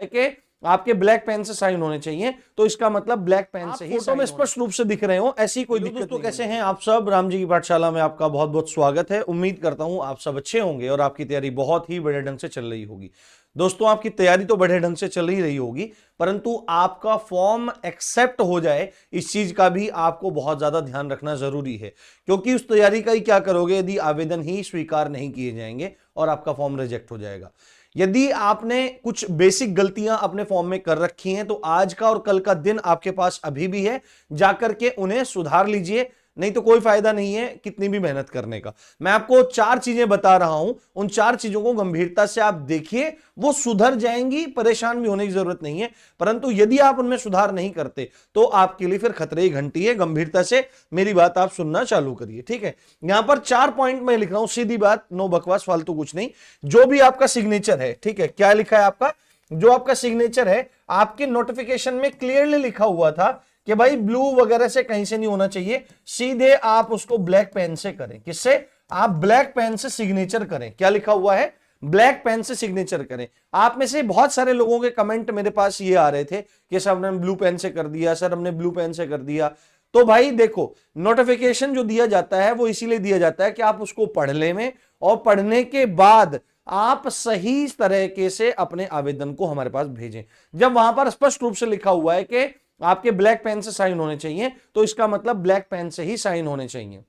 कि आपके black pen से साइन होने चाहिए, तो इसका मतलब ब्लैक पेन से ही फोटो में स्पष्ट रूप से दिख रहे हो, ऐसी कोई दिक्कत नहीं। तो कैसे हैं आप सब? राम जी की पाठशाला में आपका बहुत बहुत स्वागत है। उम्मीद करता हूं आप सब अच्छे होंगे और आपकी तैयारी बहुत ही बड़े ढंग से चल रही होगी। दोस्तों, आपकी तैयारी तो बड़े ढंग से चल ही रही होगी, परंतु आपका फॉर्म एक्सेप्ट हो जाए, इस चीज का भी आपको बहुत ज्यादा ध्यान रखना जरूरी है, क्योंकि उस तैयारी का ही क्या करोगे यदि आवेदन ही स्वीकार नहीं किए जाएंगे और आपका फॉर्म रिजेक्ट हो जाएगा। यदि आपने कुछ बेसिक गलतियां अपने फॉर्म में कर रखी हैं, तो आज का और कल का दिन आपके पास अभी भी है, जाकर के उन्हें सुधार लीजिए, नहीं तो कोई फायदा नहीं है कितनी भी मेहनत करने का। मैं आपको 4 चीजें बता रहा हूं, उन 4 चीजों को गंभीरता से आप देखिए, वो सुधर जाएंगी, परेशान भी होने की जरूरत नहीं है। परंतु यदि आप उनमें सुधार नहीं करते तो आपके लिए फिर खतरे की घंटी है। गंभीरता से मेरी बात आप सुनना चालू करिए, ठीक है। यहां पर 4 पॉइंट मैं लिख रहा हूं, सीधी बात, नो बकवास, फालतू कुछ नहीं। जो भी आपका सिग्नेचर है, ठीक है, क्या लिखा है आपका, जो आपका सिग्नेचर है, आपके नोटिफिकेशन में क्लियरली लिखा हुआ था कि भाई ब्लू वगैरह से कहीं से नहीं होना चाहिए, सीधे आप उसको ब्लैक पेन से करें। किससे? आप ब्लैक पेन से सिग्नेचर करें। क्या लिखा हुआ है? ब्लैक पेन से सिग्नेचर करें। आप में से बहुत सारे लोगों के कमेंट मेरे पास ये आ रहे थे कि सर हमने ब्लू पेन से कर दिया, सर हमने ब्लू पेन से कर दिया। तो भाई देखो, नोटिफिकेशन जो दिया जाता है वो इसीलिए दिया जाता है कि आप उसको पढ़ ले में, और पढ़ने के बाद आप सही तरीके से अपने आवेदन को हमारे पास भेजें। जब वहां पर स्पष्ट रूप से लिखा हुआ है कि आपके ब्लैक पेन से साइन होने चाहिए, तो इसका मतलब ब्लैक पेन से ही साइन होने चाहिए।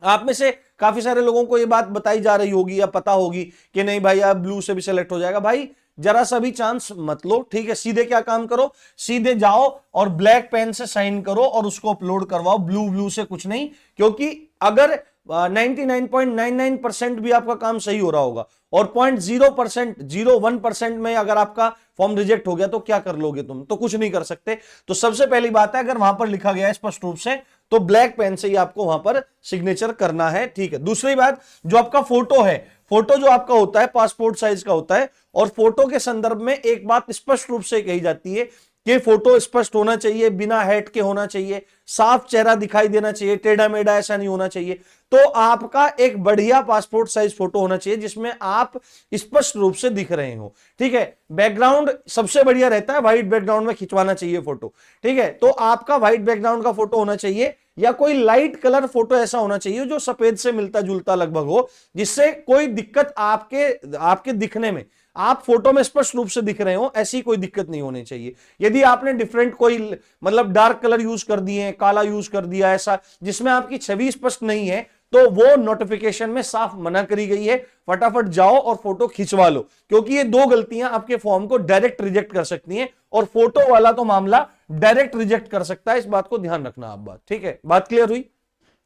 आप में से काफी सारे लोगों को यह बात बताई जा रही होगी या पता होगी कि नहीं भाई आप ब्लू से भी सेलेक्ट हो जाएगा। भाई जरा सा भी चांस मत लो, ठीक है। सीधे क्या काम करो, सीधे जाओ और ब्लैक पेन से साइन करो और उसको अपलोड करवाओ, ब्लू से कुछ नहीं। क्योंकि अगर 99.99% भी आपका काम सही हो रहा होगा और 0.01% में अगर आपका फॉर्म रिजेक्ट हो गया, तो क्या कर लोगे तुम? तो कुछ नहीं कर सकते। तो सबसे पहली बात है, अगर वहां पर लिखा गया है स्पष्ट रूप से, तो ब्लैक पेन से ही आपको वहां पर सिग्नेचर करना है, ठीक है। दूसरी बात, जो आपका फोटो है, फोटो जो आपका होता है पासपोर्ट साइज का होता है, और फोटो के संदर्भ में एक बात स्पष्ट रूप से कही जाती है कि फोटो स्पष्ट होना चाहिए, बिना हैट के होना चाहिए, साफ चेहरा दिखाई देना चाहिए, टेढ़ा मेढ़ा ऐसा नहीं होना चाहिए। तो आपका एक बढ़िया पासपोर्ट साइज फोटो होना चाहिए जिसमें आप स्पष्ट रूप से दिख रहे हो, ठीक है। बैकग्राउंड सबसे बढ़िया रहता है, व्हाइट बैकग्राउंड में खिंचवाना चाहिए फोटो, ठीक है। तो आपका व्हाइट बैकग्राउंड का फोटो होना चाहिए, या कोई लाइट कलर फोटो ऐसा होना चाहिए जो सफेद से मिलता जुलता लगभग हो, जिससे कोई दिक्कत आपके दिखने में, आप फोटो में स्पष्ट रूप से दिख रहे हो, ऐसी कोई दिक्कत नहीं होनी चाहिए। यदि आपने डिफरेंट कोई मतलब डार्क कलर यूज कर दिए, काला यूज कर दिया, ऐसा जिसमें आपकी छवि स्पष्ट नहीं है, तो वो नोटिफिकेशन में साफ मना करी गई है। फटाफट जाओ और फोटो खिंचवा लो, क्योंकि ये 2 गलतियां आपके फॉर्म को डायरेक्ट रिजेक्ट कर सकती हैं, और फोटो वाला तो मामला डायरेक्ट रिजेक्ट कर सकता है। इस बात को ध्यान रखना आप, बात ठीक है, बात क्लियर हुई?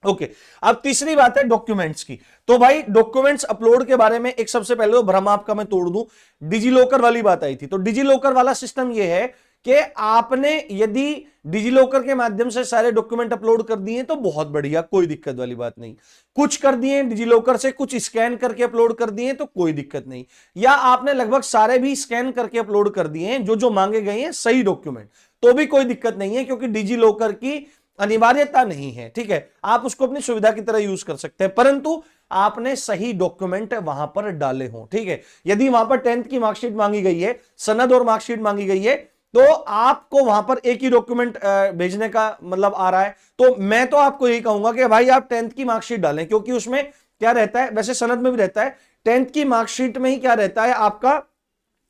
ओके। अब तीसरी बात है डॉक्यूमेंट्स की। तो भाई डॉक्यूमेंट्स अपलोड के बारे में एक सबसे पहले तो भ्रम आपका मैं तोड़ दूं, डिजी लॉकर वाली बात आई थी। तो डिजी लॉकर वाला सिस्टम यह है कि आपने यदि डिजी लॉकर के माध्यम से सारे डॉक्यूमेंट अपलोड कर दिए तो बहुत बढ़िया, कोई दिक्कत वाली बात नहीं। कुछ कर दिए डिजी लॉकर से, कुछ स्कैन करके अपलोड कर दिए तो कोई दिक्कत नहीं, या आपने लगभग सारे भी स्कैन करके अपलोड कर दिए हैं जो मांगे गए हैं सही डॉक्यूमेंट, तो भी कोई दिक्कत नहीं है, क्योंकि डिजी लॉकर की अनिवार्यता नहीं है, ठीक है। आप उसको अपनी सुविधा की तरह यूज कर सकते हैं, परंतु आपने सही डॉक्यूमेंट वहां पर डाले हों, ठीक है। यदि वहां पर 10th की मार्कशीट मांगी गई है, सनद और मार्कशीट मांगी गई है, तो आपको वहां पर एक ही डॉक्यूमेंट भेजने का मतलब आ रहा है, तो मैं तो आपको यही कहूंगा कि भाई आप 10th की मार्कशीट डालें, क्योंकि उसमें क्या रहता है, वैसे सनद में भी रहता है, 10th की मार्कशीट में ही क्या रहता है,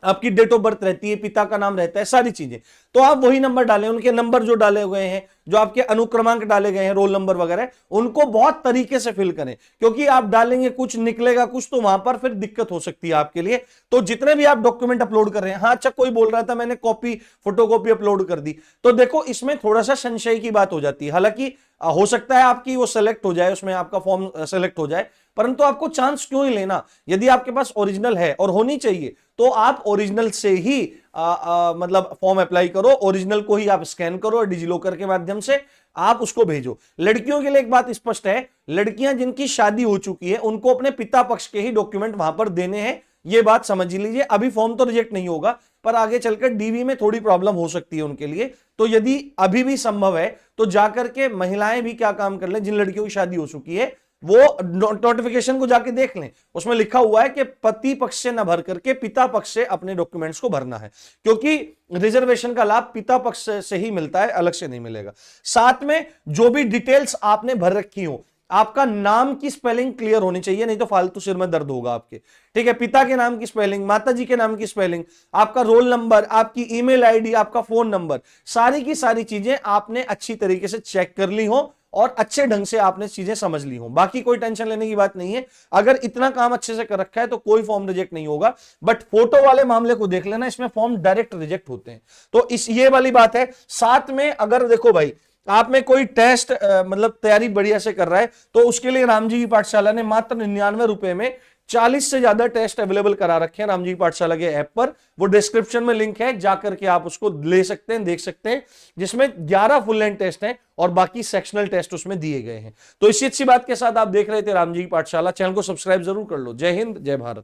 आपकी डेट ऑफ बर्थ रहती है, पिता का नाम रहता है, सारी चीजें। तो आप वही नंबर डालें, उनके नंबर जो डाले हुए हैं, जो आपके अनुक्रमांक डाले गए हैं, रोल नंबर वगैरह, उनको बहुत तरीके से फिल करें, क्योंकि आप डालेंगे कुछ निकलेगा कुछ, तो वहां पर फिर दिक्कत हो सकती है आपके लिए। तो जितने भी आप डॉक्यूमेंट अपलोड कर रहे हैं, हाँ अच्छा कोई बोल रहा था मैंने फोटोकॉपी अपलोड कर दी, तो देखो इसमें थोड़ा सा संशय की बात हो जाती है। हालांकि हो सकता है आपकी वो सेलेक्ट हो जाए, उसमें आपका फॉर्म सेलेक्ट हो जाए, परंतु आपको चांस क्यों ही लेना? यदि आपके पास ओरिजिनल है, और होनी चाहिए, तो आप ओरिजिनल से ही मतलब फॉर्म अप्लाई करो, ओरिजिनल को ही आप स्कैन करो और डिजी लॉकर के माध्यम से आप उसको भेजो। लड़कियों के लिए एक बात स्पष्ट है, लड़कियां जिनकी शादी हो चुकी है उनको अपने पिता पक्ष के ही डॉक्यूमेंट वहां पर देने हैं, ये बात समझ लीजिए। अभी फॉर्म तो रिजेक्ट नहीं होगा, पर आगे चलकर डीवी में थोड़ी प्रॉब्लम हो सकती है उनके लिए। तो यदि अभी भी संभव है तो जाकर के महिलाएं भी क्या काम कर लें, जिन लड़कियों की शादी हो चुकी है, वो नोटिफिकेशन को जाके देख लें, उसमें लिखा हुआ है कि पति पक्ष से न भर करके पिता पक्ष से अपने डॉक्यूमेंट्स को भरना है, क्योंकि रिजर्वेशन का लाभ पिता पक्ष से ही मिलता है, अलग से नहीं मिलेगा। साथ में जो भी डिटेल्स आपने भर रखी हो, आपका नाम की स्पेलिंग क्लियर होनी चाहिए, नहीं तो फालतू सिर में दर्द होगा आपके, ठीक है। पिता के नाम की स्पेलिंग, माता जी के नाम की स्पेलिंग, आपका रोल नंबर, आपकी ईमेल आईडी, आपका फोन नंबर, सारी की सारी चीजें आपने अच्छी तरीके से चेक कर ली हो और अच्छे ढंग से आपने चीजें समझ ली हो। बाकी कोई टेंशन लेने की बात नहीं है, अगर इतना काम अच्छे से कर रखा है तो कोई फॉर्म रिजेक्ट नहीं होगा। बट फोटो वाले मामले को देख लेना, इसमें फॉर्म डायरेक्ट रिजेक्ट होते हैं। तो ये वाली बात है। साथ में अगर देखो भाई आप में कोई टेस्ट मतलब तैयारी बढ़िया से कर रहा है, तो उसके लिए रामजी की पाठशाला ने मात्र 99 रुपए में 40 से ज्यादा टेस्ट अवेलेबल करा रखे हैं रामजी की पाठशाला के ऐप पर। वो डिस्क्रिप्शन में लिंक है, जाकर के आप उसको ले सकते हैं, देख सकते हैं, जिसमें 11 फुल लेंथ टेस्ट हैं और बाकी सेक्शनल टेस्ट उसमें दिए गए हैं। तो इसी अच्छी बात के साथ आप देख रहे थे रामजी की पाठशाला। चैनल को सब्सक्राइब जरूर कर लो। जय हिंद, जय भारत।